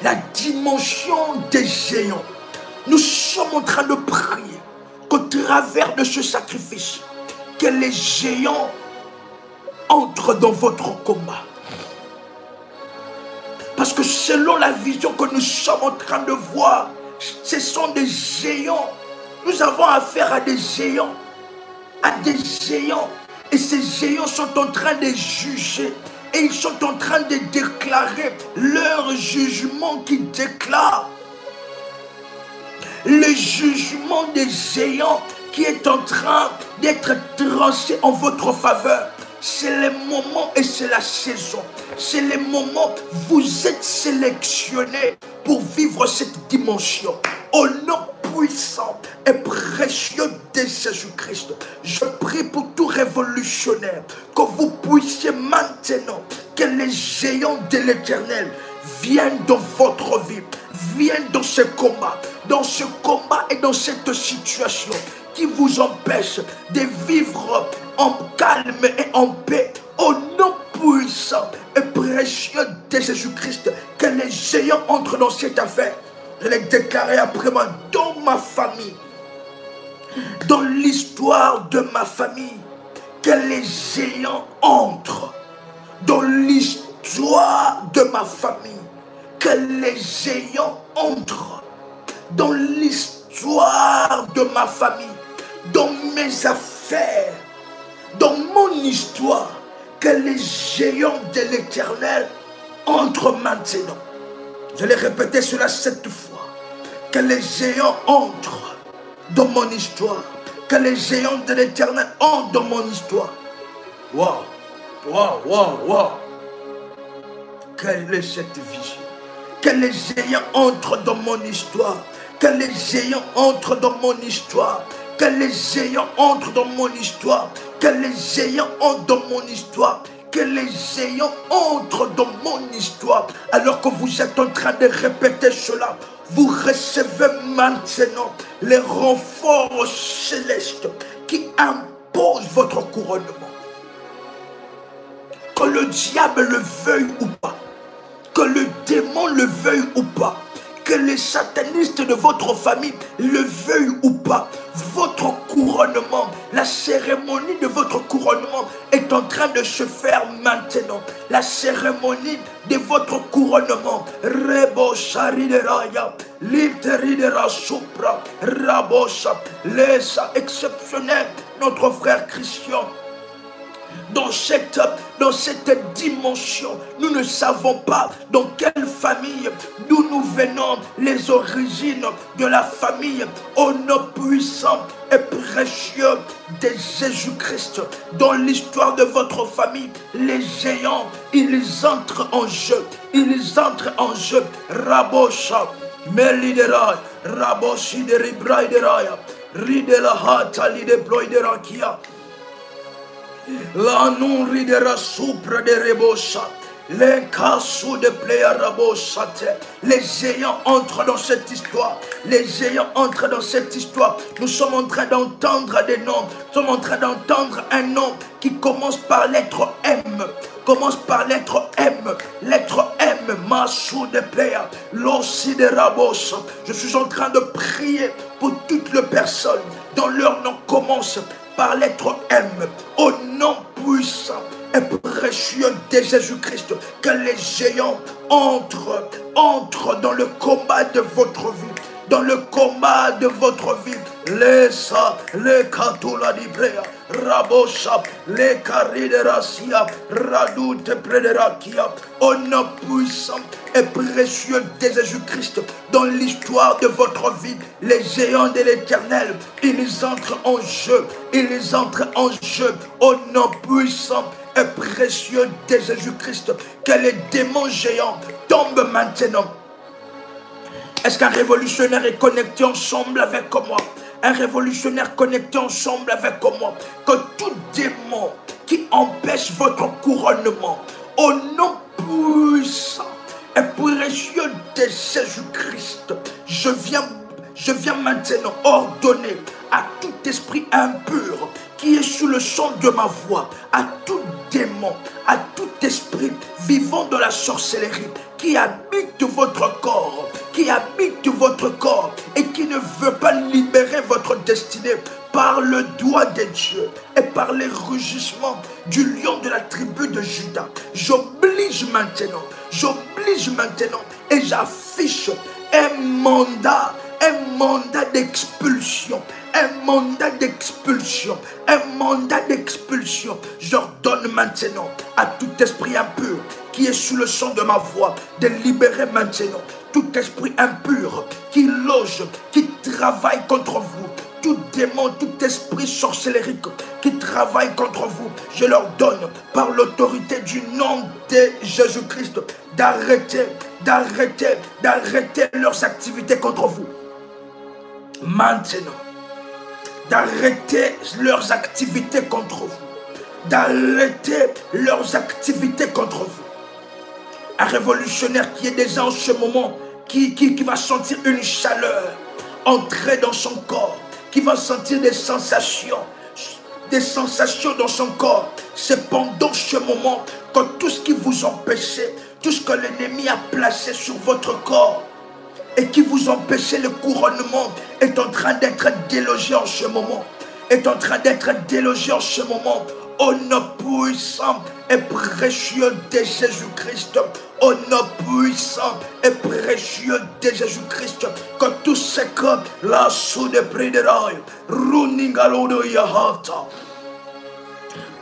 La dimension des géants. Nous sommes en train de prier qu'au travers de ce sacrifice, que les géants entrent dans votre combat. Parce que selon la vision que nous sommes en train de voir, ce sont des géants. Nous avons affaire à des géants. À des géants. Et ces géants sont en train de juger. Et ils sont en train de déclarer leur jugement qui déclare. Le jugement des géants qui est en train d'être tranché en votre faveur. C'est le moment et c'est la saison. C'est le moment où vous êtes sélectionnés pour vivre cette dimension. Au nom puissant et précieux de Jésus-Christ, je prie pour tout révolutionnaire que vous puissiez maintenant, que les géants de l'Éternel viennent dans votre vie, viennent dans ce combat et dans cette situation qui vous empêche de vivre en calme et en paix. Au nom puissant et précieux de Jésus-Christ, que les géants entrent dans cette affaire. Je l'ai déclaré après moi, dans ma famille, dans l'histoire de ma famille, que les géants entrent. Dans l'histoire de ma famille, que les géants entrent. Dans l'histoire de ma famille, dans mes affaires, dans mon histoire, que les géants de l'Éternel entrent maintenant. Je l'ai répété cela 7 fois. Que les géants entrent dans mon histoire. Que les géants de l'Éternel entrent dans mon histoire. Waouh, waouh, waouh, waouh. Quelle est cette vision? Que les géants entrent dans mon histoire. Que les géants entrent dans mon histoire. Que les géants entrent dans mon histoire. Que les géants entrent dans mon histoire. Que les géants entrent dans mon histoire. Alors que vous êtes en train de répéter cela, vous recevez maintenant les renforts célestes qui imposent votre couronnement. Que le diable le veuille ou pas, que le démon le veuille ou pas, que les satanistes de votre famille le veuillent ou pas, votre couronnement, la cérémonie de votre couronnement est en train de se faire maintenant. La cérémonie de votre couronnement, Rebo Sharideraya, Literidera Supra, Rabosa, Lesa, exceptionnel, notre frère Christian. Dans cette dimension, nous ne savons pas dans quelle famille, d'où nous venons, les origines de la famille, au nom puissant et précieux de Jésus-Christ. Dans l'histoire de votre famille, les géants, ils entrent en jeu. Ils entrent en jeu. Rabosha, Meliderai, Raboshi de Ribraideraya, Ridela Hata Lidebroiderakia. La non ridera supra de rebosha. Les cassous de pléarabosate. Les géants entrent dans cette histoire. Les géants entrent dans cette histoire. Nous sommes en train d'entendre des noms. Nous sommes en train d'entendre un nom qui commence par lettre M. Commence par lettre M. Lettre M. Massou de pléa. L'ossi de rabosha. Je suis en train de prier pour toutes les personnes dont leur nom commence par lettre M, au nom puissant et précieux de Jésus-Christ, que les géants entrent dans le combat de votre vie, dans le combat de votre vie. Lesa, les katula di plea, rabosha, les kariderasia, radoute prederakia, au nom puissant et précieux de Jésus-Christ, dans l'histoire de votre vie, les géants de l'Éternel, ils entrent en jeu, ils entrent en jeu, au nom puissant et précieux de Jésus-Christ, que les démons géants tombent maintenant. Est-ce qu'un révolutionnaire est connecté ensemble avec moi? Un révolutionnaire connecté ensemble avec moi. Que tout démon qui empêche votre couronnement, au nom puissant et précieux de Jésus-Christ, je viens maintenant ordonner à tout esprit impur qui est sous le son de ma voix, à tout démon, à tout esprit vivant de la sorcellerie qui habite votre corps, et qui ne veut pas libérer votre destinée par le doigt de Dieu et par les rugissements du lion de la tribu de Juda. J'oblige maintenant et j'affiche un mandat mandat d'expulsion, un mandat d'expulsion, un mandat d'expulsion. J'ordonne maintenant à tout esprit impur qui est sous le son de ma voix de libérer maintenant tout esprit impur qui loge, qui travaille contre vous. Tout démon, tout esprit sorcellérique qui travaille contre vous, je leur donne par l'autorité du nom de Jésus-Christ d'arrêter leurs activités contre vous. Maintenant, d'arrêter leurs activités contre vous. D'arrêter leurs activités contre vous. Un révolutionnaire qui est déjà en ce moment, qui va sentir une chaleur entrer dans son corps, qui va sentir des sensations dans son corps. C'est pendant ce moment que tout ce qui vous empêchait, tout ce que l'ennemi a placé sur votre corps et qui vous empêchait le couronnement est en train d'être délogé en ce moment. Est en train d'être délogé en ce moment. Au nom puissant et précieux de Jésus-Christ. Au nom puissant et précieux de Jésus-Christ. Que tout ce que la sous de prédéraille,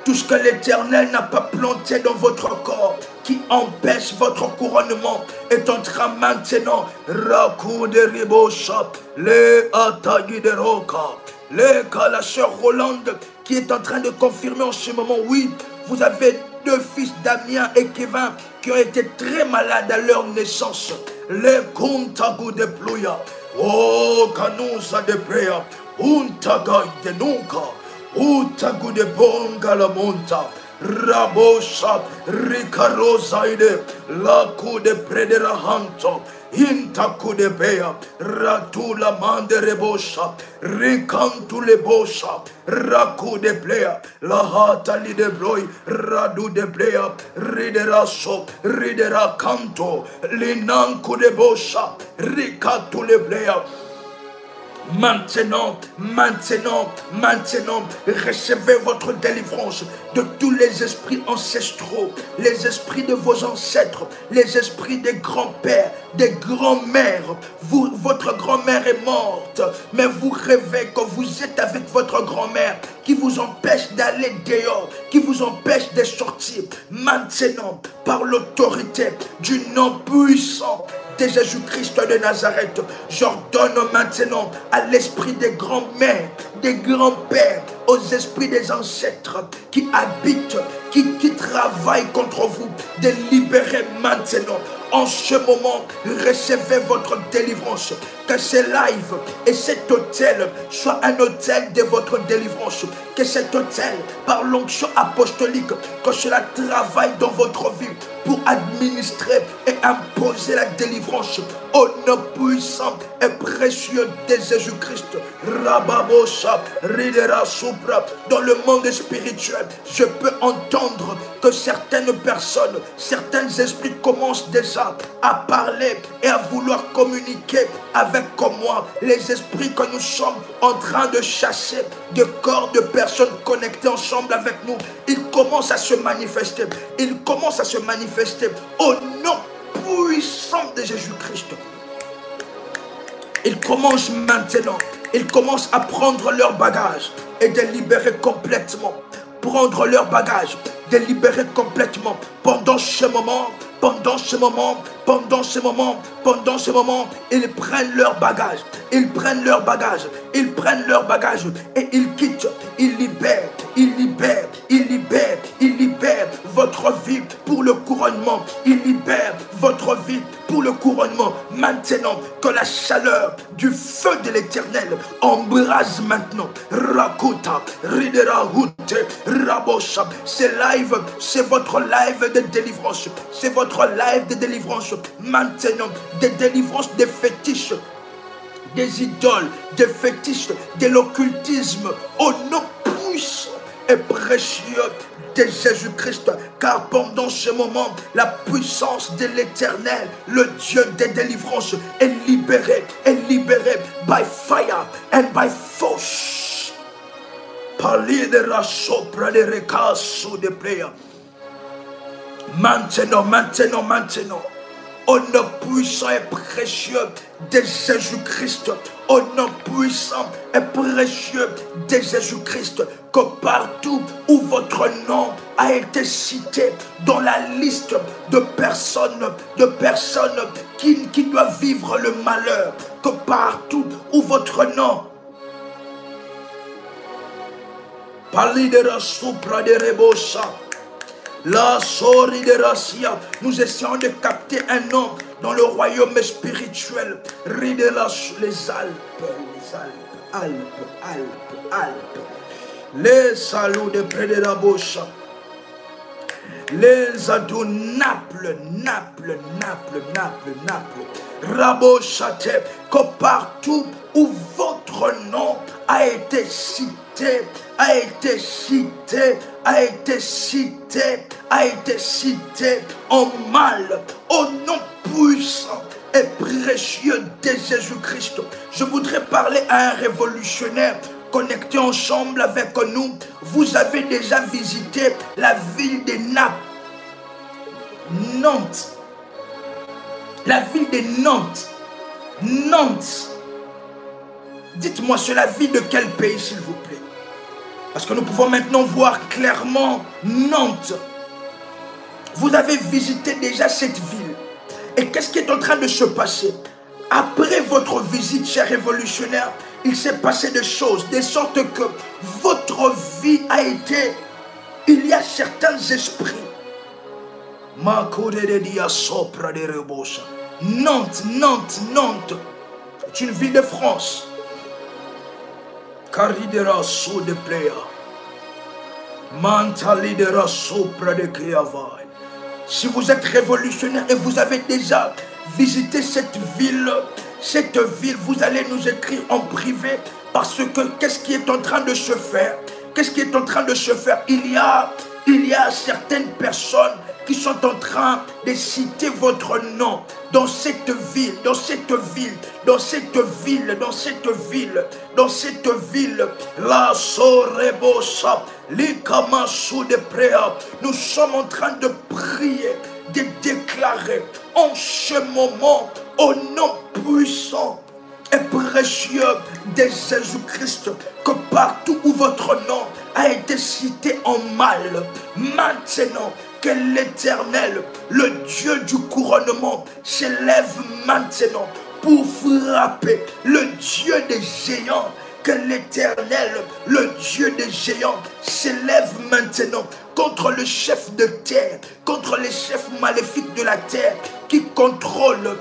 tout ce que l'Éternel n'a pas planté dans votre corps, qui empêche votre couronnement, est en train maintenant, Rakou de Ribosha, les Atagui de Roca, la sœur Rolande, qui est en train de confirmer en ce moment, oui, vous avez 2 fils Damien et Kevin qui ont été très malades à leur naissance. Les Kuntagu de Pluya, oh, Kanusa de Prea, Untagai de Nunca, Utagu de Bonga la Monta, Rabosha, Ricarosaide, Laku de Prederahanto, Intaku de Bea, Ratula Mande Rebosha, Ricantu le Bosha, Raku de Plea, La Hatali de Broi, Radu de Plea, Ridera So, Ridera Canto, Linanku de Bosha, Ricatu le Plea. Maintenant, recevez votre délivrance de tous les esprits ancestraux, les esprits de vos ancêtres, les esprits des grands-pères, des grands-mères. Votre grand-mère est morte, mais vous rêvez que vous êtes avec votre grand-mère qui vous empêche d'aller dehors, qui vous empêche de sortir. Maintenant, par l'autorité du nom puissant de Jésus-Christ de Nazareth, j'ordonne maintenant à l'esprit des grands-mères, des grands-pères, aux esprits des ancêtres qui habitent, qui travaillent contre vous, de libérer maintenant. En ce moment, recevez votre délivrance. Que ce live et cet hôtel soit un hôtel de votre délivrance. Que cet hôtel, par l'onction apostolique, que cela travaille dans votre vie pour administrer et imposer la délivrance. Au nom puissant et précieux de Jésus-Christ. Rababosha, Ridera Supra. Dans le monde spirituel, je peux entendre que certaines personnes, certains esprits commencent déjà à parler et à vouloir communiquer avec comme moi, les esprits que nous sommes en train de chasser de corps de personnes connectées ensemble avec nous. Ils commencent à se manifester. Ils commencent à se manifester au nom puissant de Jésus-Christ. Ils commencent maintenant. Ils commencent à prendre leur bagage et de libérer complètement. Prendre leur bagage, de libérer complètement. Pendant ce moment, ils prennent leur bagage. Ils prennent leur bagage. Ils prennent leur bagage et ils quittent. Ils libèrent. Ils libèrent. Ils libèrent. Ils libèrent votre vie pour le couronnement. Ils libèrent votre vie pour le couronnement. Maintenant que la chaleur du feu de l'Éternel embrase maintenant. Rakuta, Ridera Hute, Rabosha. C'est live, c'est votre live de délivrance. C'est votre live de délivrance. Maintenant, des délivrances des fétiches, des idoles, des fétiches, de l'occultisme, au nom puissant et précieux de Jésus-Christ, car pendant ce moment, la puissance de l'Éternel, le Dieu des délivrances, est libérée by fire and by force. Parler de la sopra de recasso de playa. Maintenant, au nom puissant et précieux de Jésus-Christ, au nom puissant et précieux de Jésus-Christ, que partout où votre nom a été cité dans la liste de personnes qui doivent vivre le malheur, que partout où votre nom Palidera supra de Rebosa, la sori de Racia, nous essayons de capter un nom dans le royaume spirituel. Ridela les Alpes, les salauds de près de la bouche, les adou Naples, Rabochate, que partout où votre nom a été cité, a été cité en mal, au nom puissant et précieux de Jésus-Christ. Je voudrais parler à un révolutionnaire connecté ensemble avec nous. Vous avez déjà visité la ville de Nantes. La ville de Nantes. Nantes. Dites-moi, c'est la ville de quel pays, s'il vous plaît? Parce que nous pouvons maintenant voir clairement Nantes. Vous avez visité déjà cette ville. Et qu'est-ce qui est en train de se passer? Après votre visite, chers révolutionnaires, il s'est passé des choses, de sorte que votre vie a été... Il y a certains esprits. Nantes. C'est une ville de France. Caridera sous de Pléa. Mantalidera sopra de Kéavai. Si vous êtes révolutionnaire et vous avez déjà visité cette ville, vous allez nous écrire en privé, parce que qu'est-ce qui est en train de se faire? Qu'est-ce qui est en train de se faire? Il y a certaines personnes qui sont en train de citer votre nom dans cette ville, la Sorebosa, l'Ikamasu de Préa. Nous sommes en train de prier, de déclarer en ce moment, au nom puissant et précieux de Jésus-Christ, que partout où votre nom a été cité en mal, maintenant, que l'Éternel, le Dieu du couronnement, s'élève maintenant pour frapper le Dieu des géants. Que l'Éternel, le Dieu des géants, s'élève maintenant contre le chef de terre, contre les chefs maléfiques de la terre, qui contrôle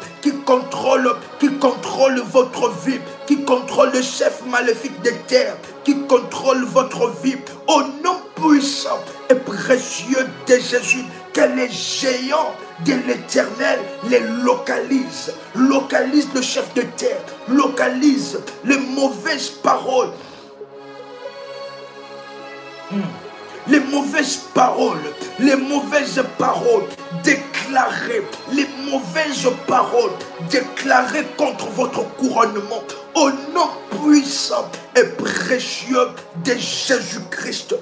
votre vie, qui contrôle le chef maléfique des terres, qui contrôle votre vie. Au nom puissant et précieux de Jésus, que les géants de l'Éternel les localisent le chef de terre, localise les mauvaises paroles. Les mauvaises paroles déclarées contre votre couronnement, au nom puissant et précieux de Jésus-Christ,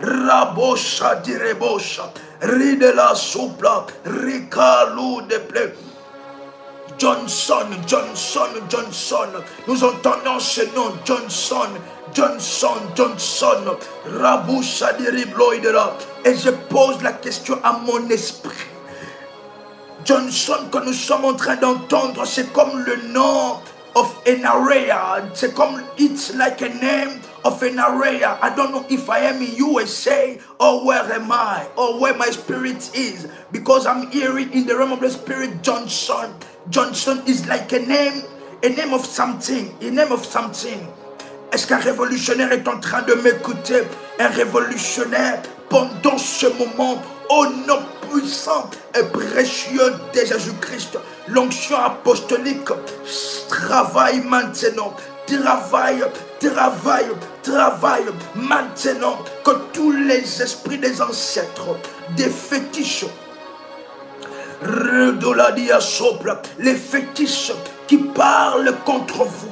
Rabosha direbosha, ridela soupla, ricalu de play. Johnson, nous entendons ce nom, Johnson, Raboucha diribloidera. Et je pose la question à mon esprit. Johnson que nous sommes en train d'entendre, c'est comme le nom of an area. C'est comme, it's like a name of an area. I don't know if I am in USA or where am I, or where my spirit is, because I'm hearing in the realm of the spirit Johnson. Johnson is like a name of something, Est-ce qu'un révolutionnaire est en train de m'écouter? Un révolutionnaire, pendant ce moment, au nom puissant et précieux de Jésus-Christ, l'onction apostolique travaille maintenant. Travaille maintenant, que tous les esprits des ancêtres, des fétiches, les fétiches qui parlent contre vous,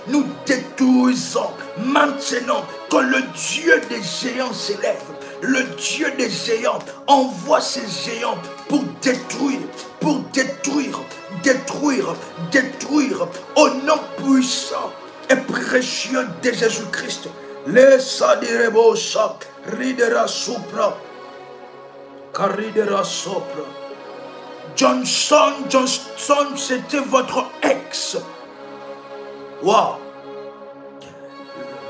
nous détruisons maintenant, que le Dieu des géants s'élève, Le Dieu des géants envoie ses géants pour détruire, détruire au nom puissant et précieux de Jésus-Christ. Les sadirebosa, ridera supra, caridera sopra. Johnson, c'était votre ex. Waouh.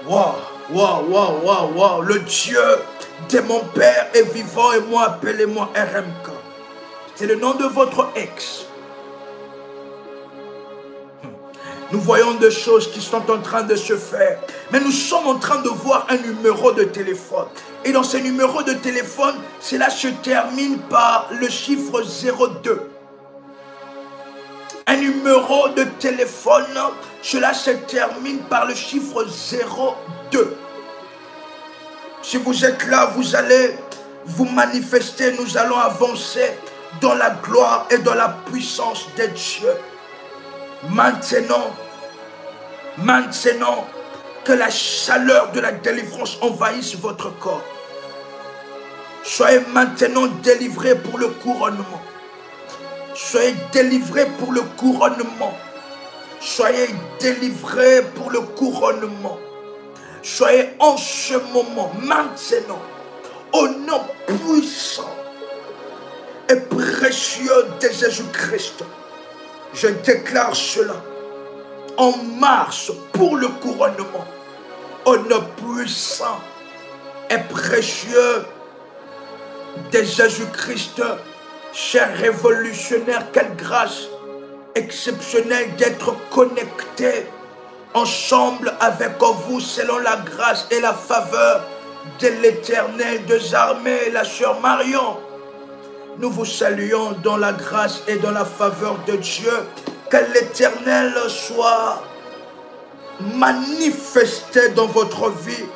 Waouh. Le Dieu de mon père est vivant et moi, appelez-moi RMK. C'est le nom de votre ex. Nous voyons des choses qui sont en train de se faire. Mais nous sommes en train de voir un numéro de téléphone. Et dans ce numéro de téléphone, cela se termine par le chiffre 02. Un numéro de téléphone, cela se termine par le chiffre 02. Si vous êtes là, vous allez vous manifester. Nous allons avancer dans la gloire et dans la puissance de Dieu. Maintenant, que la chaleur de la délivrance envahisse votre corps. Soyez maintenant délivrés pour le couronnement. Soyez délivrés pour le couronnement. Soyez délivrés pour le couronnement. Soyez en ce moment, maintenant, au nom puissant et précieux de Jésus-Christ. Je déclare cela en marche pour le couronnement. Au nom puissant et précieux de Jésus-Christ. Cher révolutionnaire, quelle grâce exceptionnelle d'être connecté ensemble avec vous selon la grâce et la faveur de l'Éternel des armées, la sœur Marion. Nous vous saluons dans la grâce et dans la faveur de Dieu. Que l'Éternel soit manifesté dans votre vie.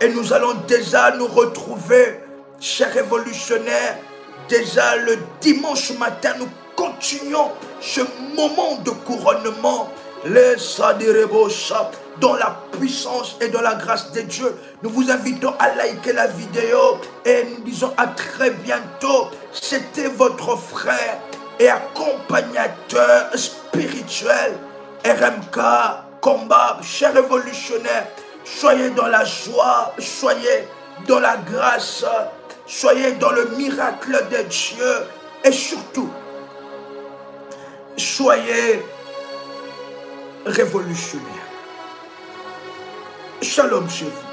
Et nous allons déjà nous retrouver, chers révolutionnaires, déjà le dimanche matin, nous continuons ce moment de couronnement. Les Sadirebosa, dans la puissance et dans la grâce de Dieu. Nous vous invitons à liker la vidéo et nous disons à très bientôt. C'était votre frère et accompagnateur spirituel RMK Combat, cher révolutionnaire. Soyez dans la joie, soyez dans la grâce, soyez dans le miracle de Dieu et surtout, soyez révolutionnaire. Shalom chez vous.